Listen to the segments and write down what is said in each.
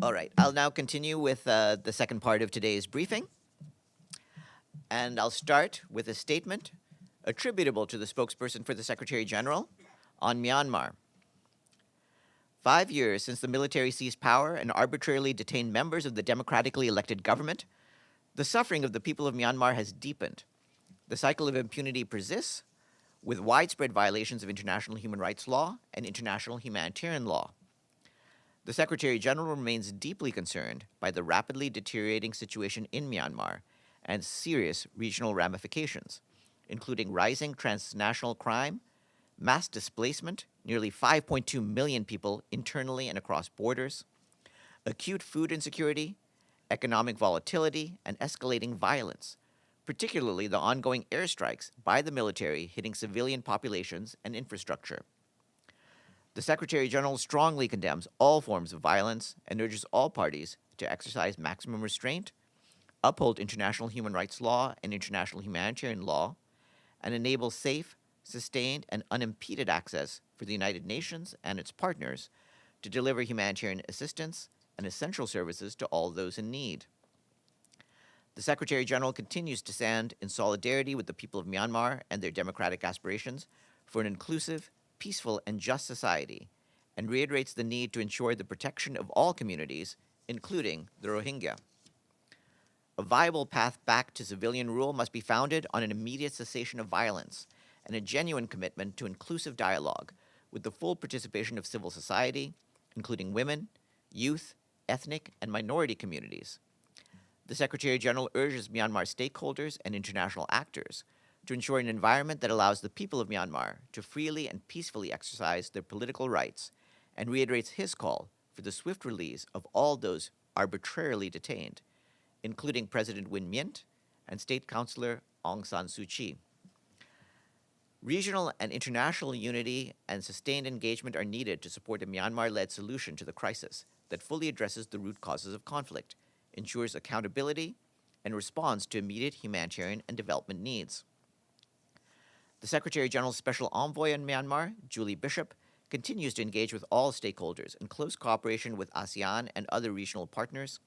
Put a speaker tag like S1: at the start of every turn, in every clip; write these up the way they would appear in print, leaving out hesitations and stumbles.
S1: All right, I'll now continue with the second part of today's briefing. And I'll start with a statement attributable to the spokesperson for the Secretary General on Myanmar. 5 years since the military seized power and arbitrarily detained members of the democratically elected government, the suffering of the people of Myanmar has deepened. The cycle of impunity persists, with widespread violations of international human rights law and international humanitarian law. The Secretary General remains deeply concerned by the rapidly deteriorating situation in Myanmar and serious regional ramifications, including rising transnational crime, mass displacement, nearly 5.2 million people internally and across borders, acute food insecurity, economic volatility, and escalating violence, particularly the ongoing airstrikes by the military hitting civilian populations and infrastructure. The Secretary General strongly condemns all forms of violence and urges all parties to exercise maximum restraint, uphold international human rights law and international humanitarian law, and enable safe, sustained, and unimpeded access for the United Nations and its partners to deliver humanitarian assistance and essential services to all those in need. The Secretary General continues to stand in solidarity with the people of Myanmar and their democratic aspirations for an inclusive, peaceful, and just society, and reiterates the need to ensure the protection of all communities, including the Rohingya. A viable path back to civilian rule must be founded on an immediate cessation of violence and a genuine commitment to inclusive dialogue with the full participation of civil society, including women, youth, ethnic, and minority communities. The Secretary General urges Myanmar stakeholders and international actors to ensure an environment that allows the people of Myanmar to freely and peacefully exercise their political rights, and reiterates his call for the swift release of all those arbitrarily detained, including President Win Myint and State Councilor Aung San Suu Kyi. Regional and international unity and sustained engagement are needed to support a Myanmar-led solution to the crisis that fully addresses the root causes of conflict, ensures accountability, and responds to immediate humanitarian and development needs. The Secretary General's Special Envoy in Myanmar, Julie Bishop, continues to engage with all stakeholders in close cooperation with ASEAN and other regional partners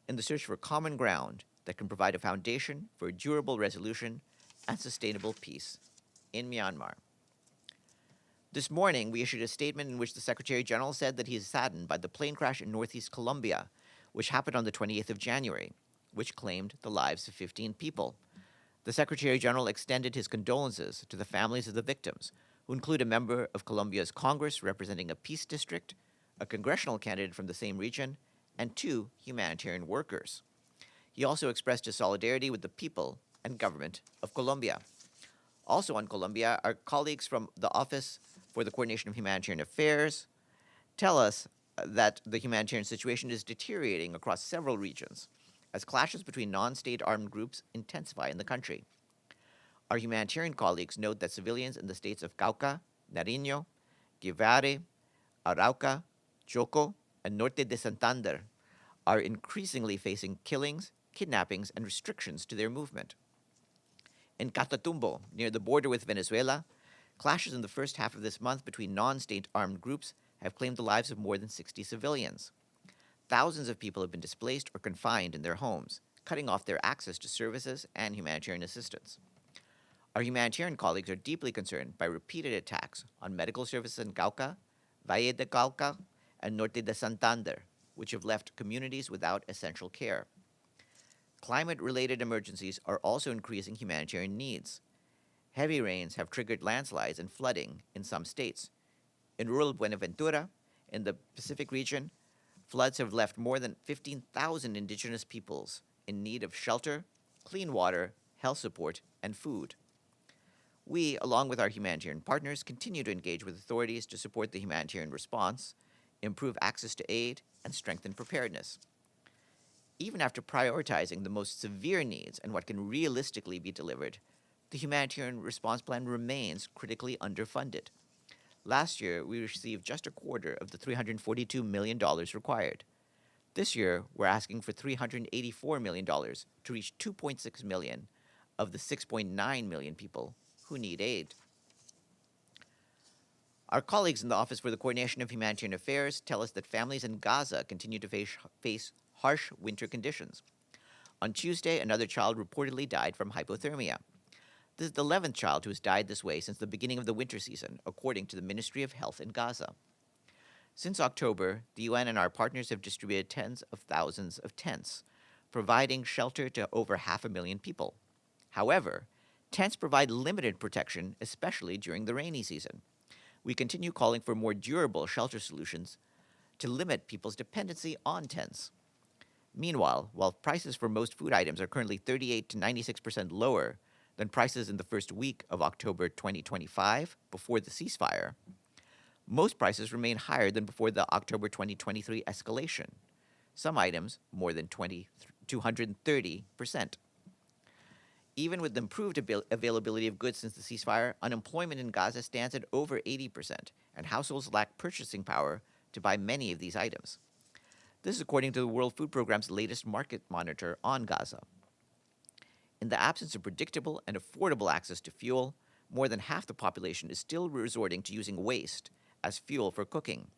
S1: in the search for common ground that can provide a foundation for a durable resolution and sustainable peace in Myanmar. This morning, we issued a statement in which the Secretary General said that he is saddened by the plane crash in northeast Colombia, which happened on the 28th of January, which claimed the lives of 15 people. The Secretary General extended his condolences to the families of the victims, who include a member of Colombia's Congress representing a peace district, a congressional candidate from the same region, and 2 humanitarian workers. He also expressed his solidarity with the people and government of Colombia. Also on Colombia, our colleagues from the Office for the Coordination of Humanitarian Affairs tell us that the humanitarian situation is deteriorating across several regions as clashes between non-state armed groups intensify in the country. Our humanitarian colleagues note that civilians in the states of Cauca, Nariño, Guivaré, Arauca, Choco, and Norte de Santander are increasingly facing killings, kidnappings, and restrictions to their movement. In Catatumbo, near the border with Venezuela, clashes in the first half of this month between non-state armed groups have claimed the lives of more than 60 civilians. Thousands of people have been displaced or confined in their homes, cutting off their access to services and humanitarian assistance. Our humanitarian colleagues are deeply concerned by repeated attacks on medical services in Cauca, Valle de Cauca, and Norte de Santander, which have left communities without essential care. Climate-related emergencies are also increasing humanitarian needs. Heavy rains have triggered landslides and flooding in some states. In rural Buenaventura, in the Pacific region, floods have left more than 15,000 indigenous peoples in need of shelter, clean water, health support, and food. We, along with our humanitarian partners, continue to engage with authorities to support the humanitarian response, improve access to aid, and strengthen preparedness. Even after prioritizing the most severe needs and what can realistically be delivered, the humanitarian response plan remains critically underfunded. Last year, we received just a quarter of the $342 million required. This year, we're asking for $384 million to reach 2.6 million of the 6.9 million people who need aid. Our colleagues in the Office for the Coordination of Humanitarian Affairs tell us that families in Gaza continue to face harsh winter conditions. On Tuesday, another child reportedly died from hypothermia. This is the 11th child who has died this way since the beginning of the winter season, according to the Ministry of Health in Gaza. Since October, the UN and our partners have distributed tens of thousands of tents, providing shelter to over 500,000 people. However, tents provide limited protection, especially during the rainy season. We continue calling for more durable shelter solutions to limit people's dependency on tents. Meanwhile, while prices for most food items are currently 38 to 96% lower than prices in the first week of October 2025, before the ceasefire, most prices remain higher than before the October 2023 escalation. Some items more than 230%. Even with the improved availability of goods since the ceasefire, unemployment in Gaza stands at over 80%, and households lack purchasing power to buy many of these items. This is according to the World Food Programme's latest market monitor on Gaza. In the absence of predictable and affordable access to fuel, more than half the population is still resorting to using waste as fuel for cooking,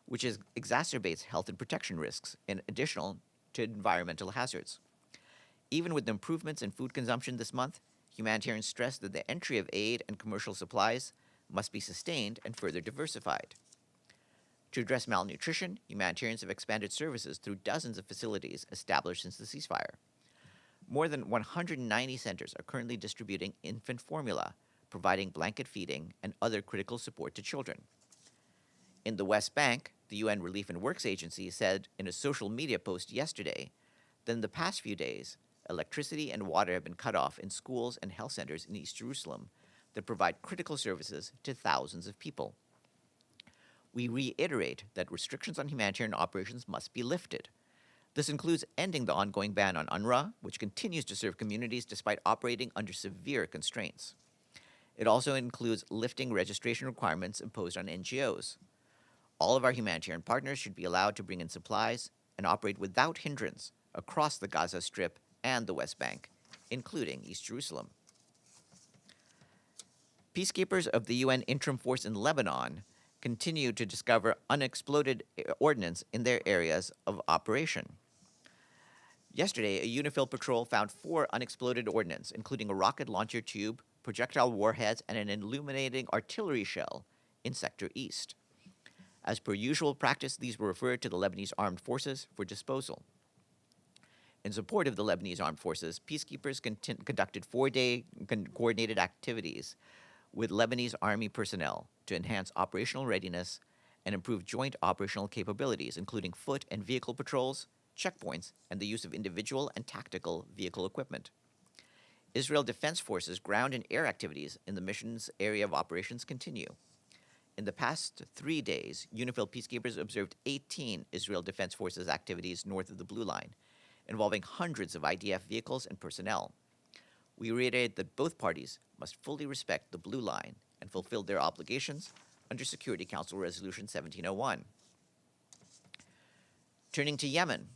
S1: which exacerbates health and protection risks in addition to environmental hazards. Even with the improvements in food consumption this month, humanitarians stress that the entry of aid and commercial supplies must be sustained and further diversified. To address malnutrition, humanitarians have expanded services through dozens of facilities established since the ceasefire. More than 190 centers are currently distributing infant formula, providing blanket feeding and other critical support to children. In the West Bank, the UN Relief and Works Agency said in a social media post yesterday that in the past few days, electricity and water have been cut off in schools and health centers in East Jerusalem that provide critical services to thousands of people. We reiterate that restrictions on humanitarian operations must be lifted. This includes ending the ongoing ban on UNRWA, which continues to serve communities despite operating under severe constraints. It also includes lifting registration requirements imposed on NGOs. All of our humanitarian partners should be allowed to bring in supplies and operate without hindrance across the Gaza Strip and the West Bank, including East Jerusalem. Peacekeepers of the UN Interim Force in Lebanon continue to discover unexploded ordnance in their areas of operation. Yesterday, a UNIFIL patrol found 4 unexploded ordnance, including a rocket launcher tube, projectile warheads, and an illuminating artillery shell in Sector East. As per usual practice, these were referred to the Lebanese Armed Forces for disposal. In support of the Lebanese Armed Forces, peacekeepers conducted 4-day coordinated activities with Lebanese Army personnel to enhance operational readiness and improve joint operational capabilities, including foot and vehicle patrols, checkpoints, and the use of individual and tactical vehicle equipment. Israel Defense Forces ground and air activities in the mission's area of operations continue. In the past 3 days, UNIFIL peacekeepers observed 18 Israel Defense Forces activities north of the Blue Line, involving hundreds of IDF vehicles and personnel. We reiterate that both parties must fully respect the Blue Line and fulfill their obligations under Security Council Resolution 1701. Turning to Yemen,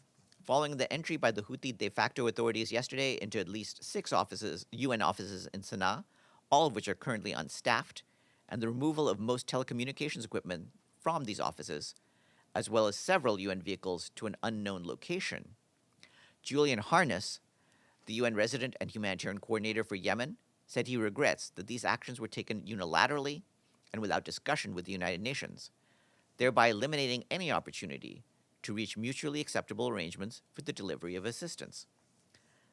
S1: following the entry by the Houthi de facto authorities yesterday into at least 6 UN offices in Sana'a, all of which are currently unstaffed, and the removal of most telecommunications equipment from these offices, as well as several UN vehicles to an unknown location, Julian Harness, the UN resident and humanitarian coordinator for Yemen, said he regrets that these actions were taken unilaterally and without discussion with the United Nations, thereby eliminating any opportunity to reach mutually acceptable arrangements for the delivery of assistance.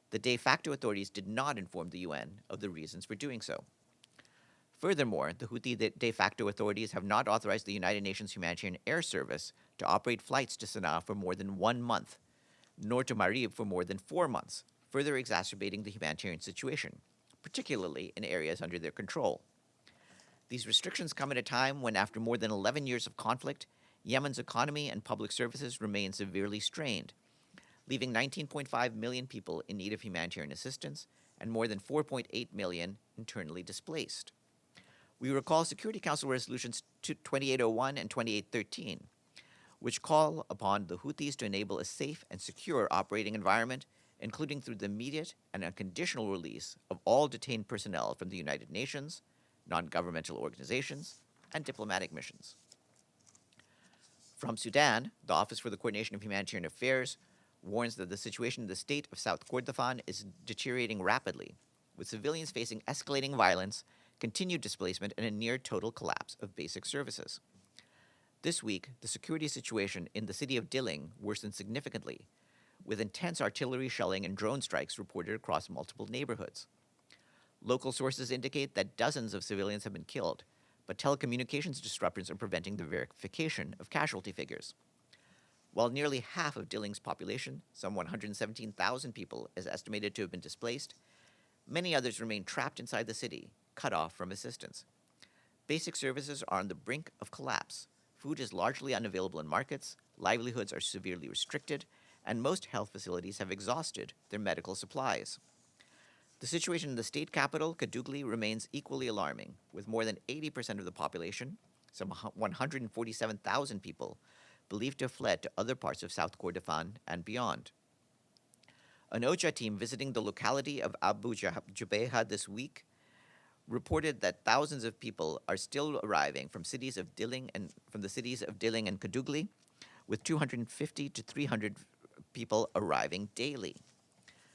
S1: The de facto authorities did not inform the UN of the reasons for doing so. Furthermore, the Houthi de facto authorities have not authorized the United Nations Humanitarian Air Service to operate flights to Sana'a for more than 1 month, nor to Marib for more than 4 months, further exacerbating the humanitarian situation, particularly in areas under their control. These restrictions come at a time when, after more than 11 years of conflict, Yemen's economy and public services remain severely strained, leaving 19.5 million people in need of humanitarian assistance and more than 4.8 million internally displaced. We recall Security Council Resolutions 2801 and 2813, which call upon the Houthis to enable a safe and secure operating environment, including through the immediate and unconditional release of all detained personnel from the United Nations, non-governmental organizations, and diplomatic missions. From Sudan, the Office for the Coordination of Humanitarian Affairs warns that the situation in the state of South Kordofan is deteriorating rapidly, with civilians facing escalating violence, continued displacement, and a near total collapse of basic services. This week, the security situation in the city of Dilling worsened significantly, with intense artillery shelling and drone strikes reported across multiple neighborhoods. Local sources indicate that dozens of civilians have been killed, but telecommunications disruptions are preventing the verification of casualty figures. While nearly half of Dilling's population, some 117,000 people, is estimated to have been displaced, many others remain trapped inside the city, cut off from assistance. Basic services are on the brink of collapse. Food is largely unavailable in markets, livelihoods are severely restricted, and most health facilities have exhausted their medical supplies. The situation in the state capital, Kadugli, remains equally alarming, with more than 80% of the population, some 147,000 people, believed to have fled to other parts of South Kordofan and beyond. An OCHA team visiting the locality of Abu Jubayha this week reported that thousands of people are still arriving from the cities of Dilling and Kadugli, with 250 to 300 people arriving daily.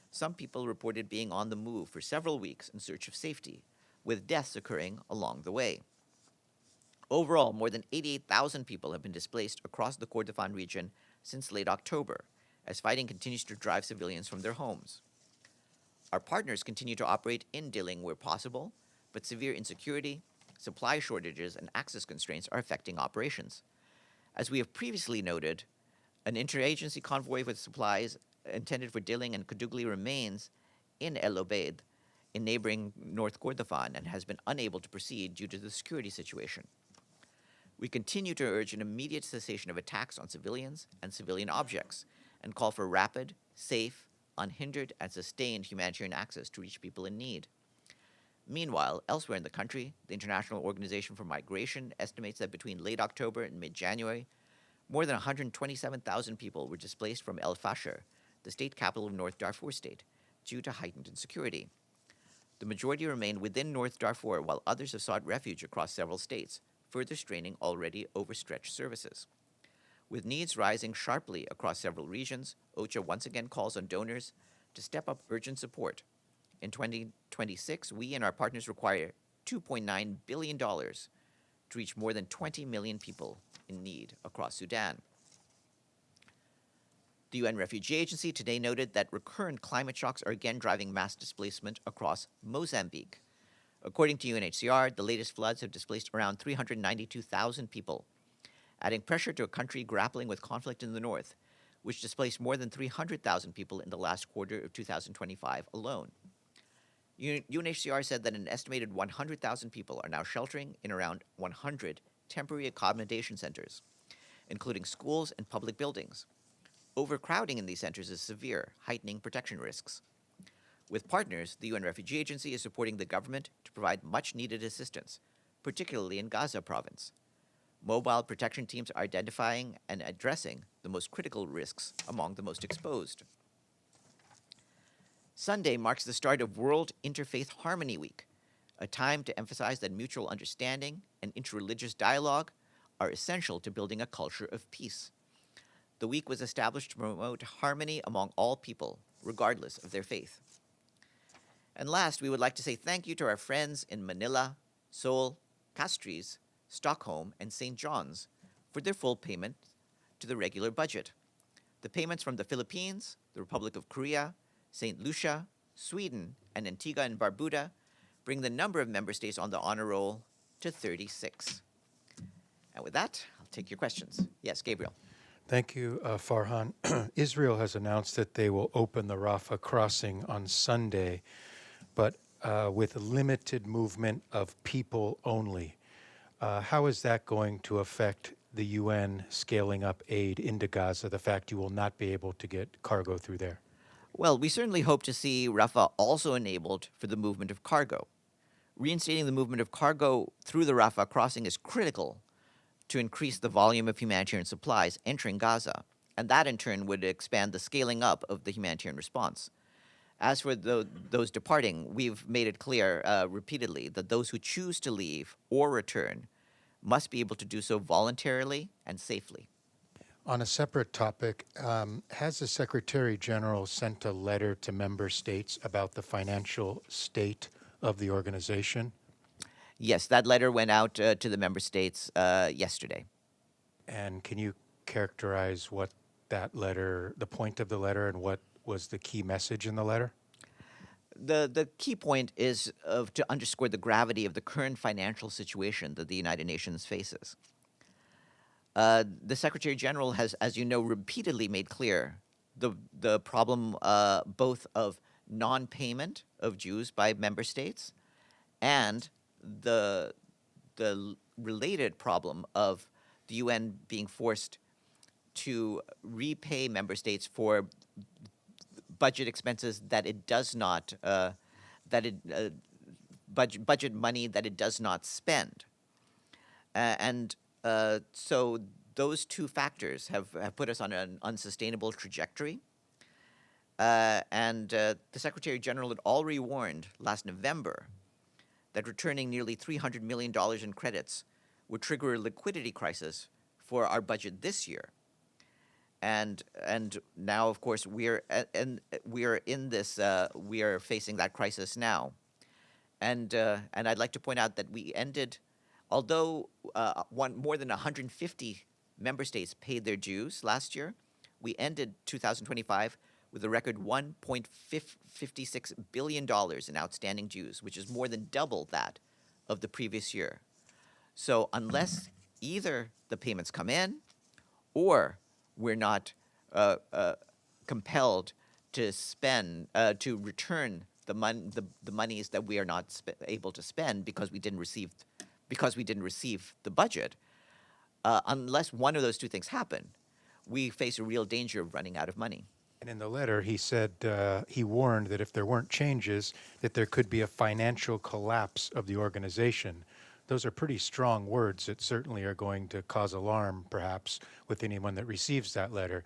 S1: Some people reported being on the move for several weeks in search of safety, with deaths occurring along the way. Overall, more than 88,000 people have been displaced across the Kordofan region since late October, as fighting continues to drive civilians from their homes. Our partners continue to operate in Dilling where possible, but severe insecurity, supply shortages, and access constraints are affecting operations. As we have previously noted, an interagency convoy with supplies intended for Dilling and Kadugli remains in El Obeid, in neighboring North Kordofan, and has been unable to proceed due to the security situation. We continue to urge an immediate cessation of attacks on civilians and civilian objects, and call for rapid, safe, unhindered, and sustained humanitarian access to reach people in need. Meanwhile, elsewhere in the country, the International Organization for Migration estimates that between late October and mid-January, more than 127,000 people were displaced from El Fasher, the state capital of North Darfur state, due to heightened insecurity. The majority remain within North Darfur, while others have sought refuge across several states, further straining already overstretched services. With needs rising sharply across several regions, OCHA once again calls on donors to step up urgent support. In 2026, we and our partners require $2.9 billion to reach more than 20 million people in need across Sudan. The UN Refugee Agency today noted that recurrent climate shocks are again driving mass displacement across Mozambique. According to UNHCR, the latest floods have displaced around 392,000 people, adding pressure to a country grappling with conflict in the north, which displaced more than 300,000 people in the last quarter of 2025 alone. UNHCR said that an estimated 100,000 people are now sheltering in around 100 temporary accommodation centers, including schools and public buildings. Overcrowding in these centers is severe, heightening protection risks. With partners, the UN Refugee Agency is supporting the government to provide much-needed assistance, particularly in Gaza province. Mobile protection teams are identifying and addressing the most critical risks among the most exposed. Sunday marks the start of World Interfaith Harmony Week, a time to emphasize that mutual understanding and interreligious dialogue are essential to building a culture of peace. The week was established to promote harmony among all people, regardless of their faith. And last, we would like to say thank you to our friends in Manila, Seoul, Castries, Stockholm, and St. John's for their full payment to the regular budget. The payments from the Philippines, the Republic of Korea, St. Lucia, Sweden, and Antigua and Barbuda bring the number of member states on the honor roll to 36. And with that, I'll take your questions. Yes, Gabriel.
S2: Thank you, Farhan. Israel has announced that they will open the Rafah crossing on Sunday, but with limited movement of people only. How is that going to affect the UN scaling up aid into Gaza, the fact you will not be able to get cargo through there?
S1: Well, we certainly hope to see Rafah also enabled for the movement of cargo. Reinstating the movement of cargo through the Rafah crossing is critical to increase the volume of humanitarian supplies entering Gaza, and that in turn would expand the scaling up of the humanitarian response. As for those departing, we've made it clear repeatedly that those who choose to leave or return must be able to do so voluntarily and safely.
S2: On a separate topic, has the Secretary General sent a letter to member states about the financial state of the organization?
S1: Yes, that letter went out to the member states yesterday.
S2: And can you characterize what that letter, the point of the letter, and what was the key message in the letter?
S1: The key point is to underscore the gravity of the current financial situation that the United Nations faces. The Secretary General has, as you know, repeatedly made clear the problem both of non-payment of dues by member states and the related problem of the UN being forced to repay member states for budget expenses that it does not budget money that it does not spend, so those two factors have put us on an unsustainable trajectory. The Secretary General had already warned last November that returning nearly $300 million in credits would trigger a liquidity crisis for our budget this year. And now, of course, we are facing that crisis now. And I'd like to point out that we ended, although more than 150 member states paid their dues last year, we ended 2025 with a record $1.56 billion in outstanding dues, which is more than double that of the previous year. So unless either the payments come in or we're not compelled to spend, to return the monies that we are not able to spend because we didn't receive the budget, unless one of those two things happen, we face a real danger of running out of money.
S2: And in the letter, he said, he warned that if there weren't changes, that there could be a financial collapse of the organization. Those are pretty strong words that certainly are going to cause alarm, perhaps, with anyone that receives that letter.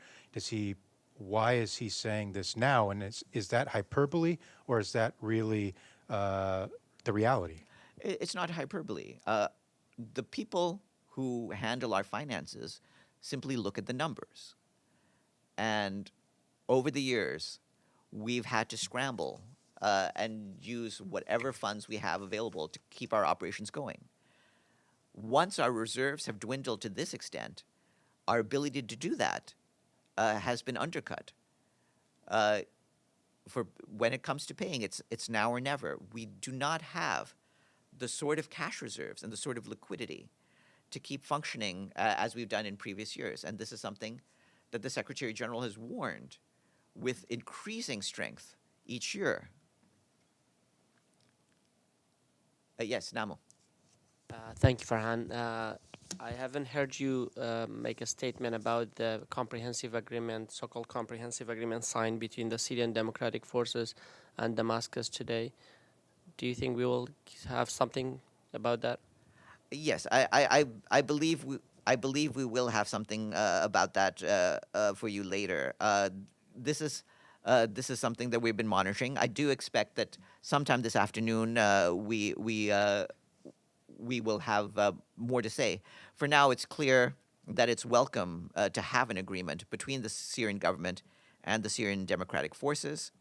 S2: Why is he saying this now? And is that hyperbole, or is that really the reality?
S1: It's not hyperbole. The people who handle our finances simply look at the numbers. And over the years, we've had to scramble and use whatever funds we have available to keep our operations going. Once our reserves have dwindled to this extent, our ability to do that has been undercut. For when it comes to paying, it's now or never. We do not have the sort of cash reserves and the sort of liquidity to keep functioning as we've done in previous years. And this is something that the Secretary General has warned with increasing strength each year. Yes, Namo.
S3: Thank you, Farhan. I haven't heard you make a statement about the comprehensive agreement, so-called comprehensive agreement signed between the Syrian Democratic Forces and Damascus today. Do you think we will have something about that?
S1: Yes, I believe we will have something about that for you later. This is something that we've been monitoring. I do expect that sometime this afternoon we will have more to say. For now, it's clear that it's welcome to have an agreement between the Syrian government and the Syrian Democratic Forces.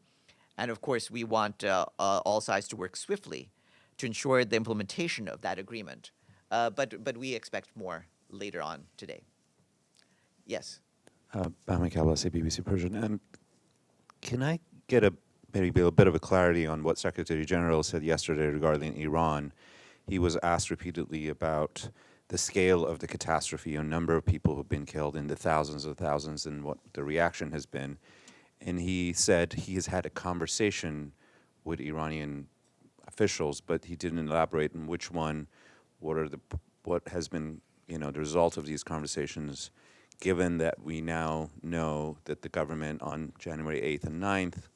S1: And of course, we want all sides to work swiftly to ensure the implementation of that agreement. But we expect more later on today. Yes.
S4: Bahmak Abbasi, BBC Persian. Can I get maybe a bit of a clarity on what Secretary General said yesterday regarding Iran? He was asked repeatedly about the scale of the catastrophe, a number of people who've been killed in the thousands of thousands, and what the reaction has been. And he said he has had a conversation with Iranian officials, but he didn't elaborate on which one, what has been, the result of these conversations, given that we now know that the government on January 8th and 9th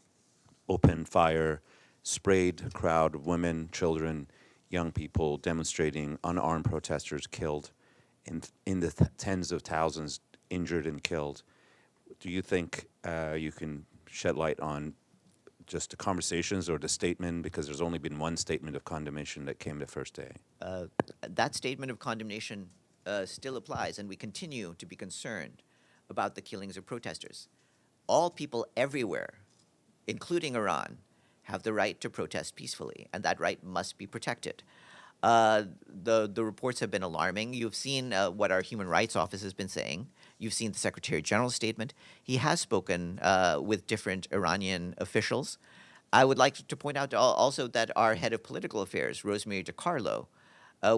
S4: opened fire, sprayed a crowd of women, children, young people demonstrating, unarmed protesters killed, in the tens of thousands injured and killed. Do you think you can shed light on just the conversations or the statement? Because there's only been one statement of condemnation that came the first day.
S1: That statement of condemnation still applies, and we continue to be concerned about the killings of protesters. All people everywhere, including Iran, have the right to protest peacefully, and that right must be protected. The reports have been alarming. You've seen what our Human Rights Office has been saying. You've seen the Secretary General's statement. He has spoken with different Iranian officials. I would like to point out also that our head of political affairs, Rosemary DiCarlo,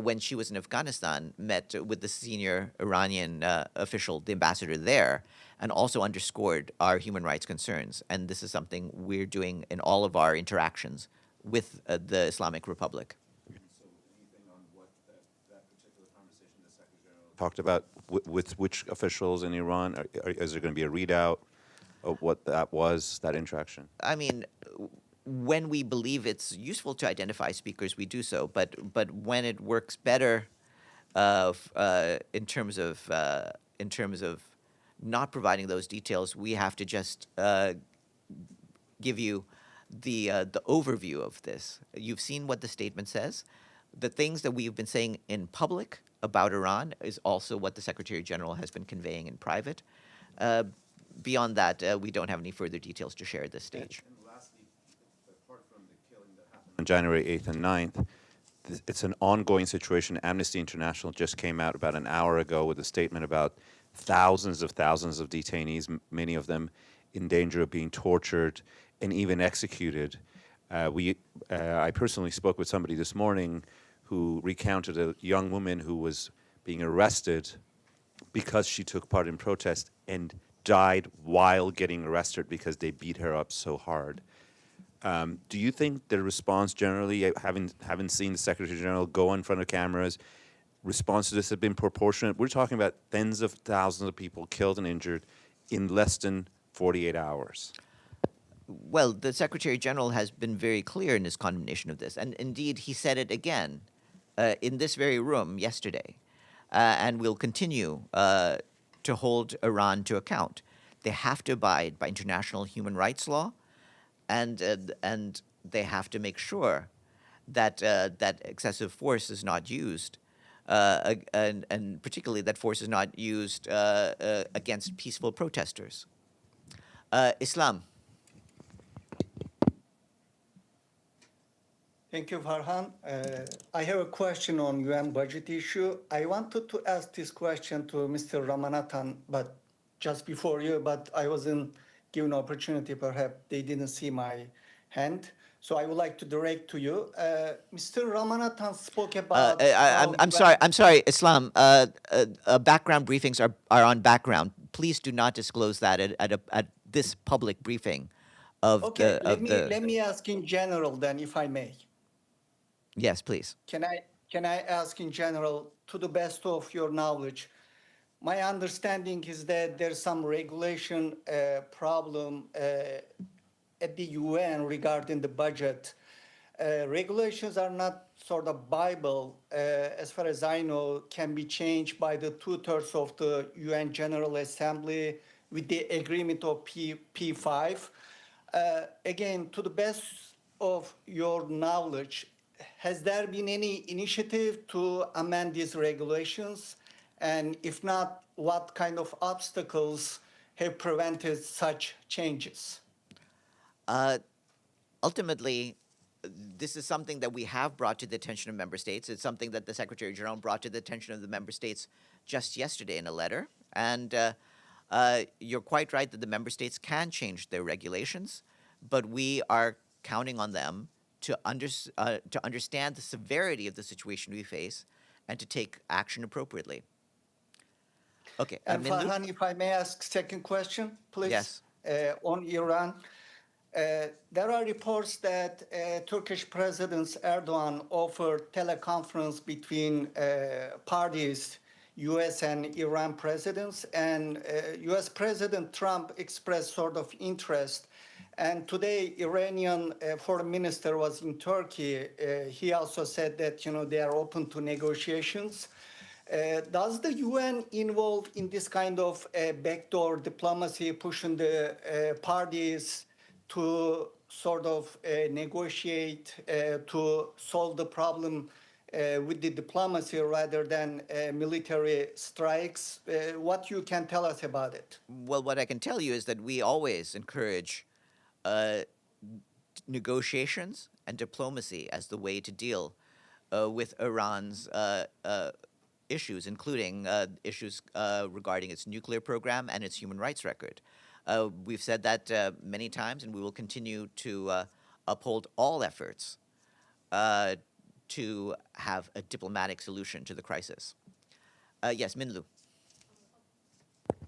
S1: when she was in Afghanistan, met with the senior Iranian official, the ambassador there, and also underscored our human rights concerns. And this is something we're doing in all of our interactions with the Islamic Republic.
S4: Talked about with which officials in Iran? Is there going to be a readout of what that was, that interaction?
S1: I mean, when we believe it's useful to identify speakers, we do so. But when it works better, in terms of not providing those details, we have to just give you the overview of this. You've seen what the statement says. The things that we've been saying in public about Iran is also what the Secretary General has been conveying in private. Beyond that, we don't have any further details to share at this stage.
S4: And lastly, apart from the killing that happened on January 8th and 9th, it's an ongoing situation. Amnesty International just came out about an hour ago with a statement about thousands of detainees, many of them in danger of being tortured and even executed. I personally spoke with somebody this morning who recounted a young woman who was being arrested because she took part in protest and died while getting arrested because they beat her up so hard. Do you think the response generally, having seen the Secretary General go in front of cameras, response to this has been proportionate? We're talking about tens of thousands of people killed and injured in less than 48 hours.
S1: Well, the Secretary General has been very clear in his condemnation of this, and indeed he said it again in this very room yesterday, and will continue to hold Iran to account. They have to abide by international human rights law, and they have to make sure that that excessive force is not used, and particularly that force is not used against peaceful protesters. Islam.
S5: Thank you, Farhan. I have a question on UN budget issue. I wanted to ask this question to Mr. Ramanathan, but just before you, but I wasn't given opportunity. Perhaps they didn't see my hand. So I would like to direct to you. Mr. Ramanathan spoke about.
S1: I'm sorry, Islam. Background briefings are on background. Please do not disclose that at this public briefing.
S5: Okay, let me ask in general then, if I may.
S1: Yes, please.
S5: Can I ask in general, to the best of your knowledge? My understanding is that there's some regulation problem at the UN regarding the budget. Regulations are not sort of Bible, as far as I know, can be changed by the 2/3 of the UN General Assembly with the agreement of P5. Again, to the best of your knowledge, has there been any initiative to amend these regulations? And if not, what kind of obstacles have prevented such changes?
S1: Ultimately, this is something that we have brought to the attention of member states. It's something that the Secretary General brought to the attention of the member states just yesterday in a letter. And you're quite right that the member states can change their regulations, but we are counting on them to understand the severity of the situation we face and to take action appropriately. Okay.
S5: And Farhan, if I may ask second question, please.
S1: Yes.
S5: On Iran. There are reports that Turkish President Erdogan offered teleconference between parties, U.S. and Iran presidents, and U.S. President Trump expressed sort of interest. And today, Iranian foreign minister was in Turkey. He also said that they are open to negotiations. Does the UN involve in this kind of backdoor diplomacy, pushing the parties to sort of negotiate to solve the problem with the diplomacy rather than military strikes. What you can tell us about it?
S1: Well, what I can tell you is that we always encourage uh, negotiations and diplomacy as the way to deal with Iran's issues, including issues regarding its nuclear program and its human rights record. We've said that many times, and we will continue to uphold all efforts to have a diplomatic solution to the crisis. Yes, Minlu.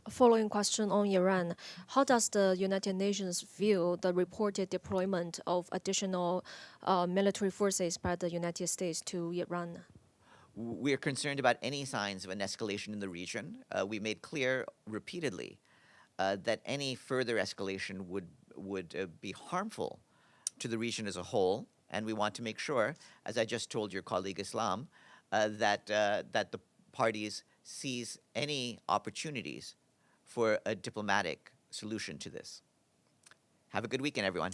S6: A following question on Iran. How does the United Nations view the reported deployment of additional military forces by the United States to Iran?
S1: We are concerned about any signs of an escalation in the region. We made clear repeatedly that any further escalation would be harmful to the region as a whole, and we want to make sure, as I just told your colleague Islam, that the parties seize any opportunities for a diplomatic solution to this. Have a good weekend, everyone.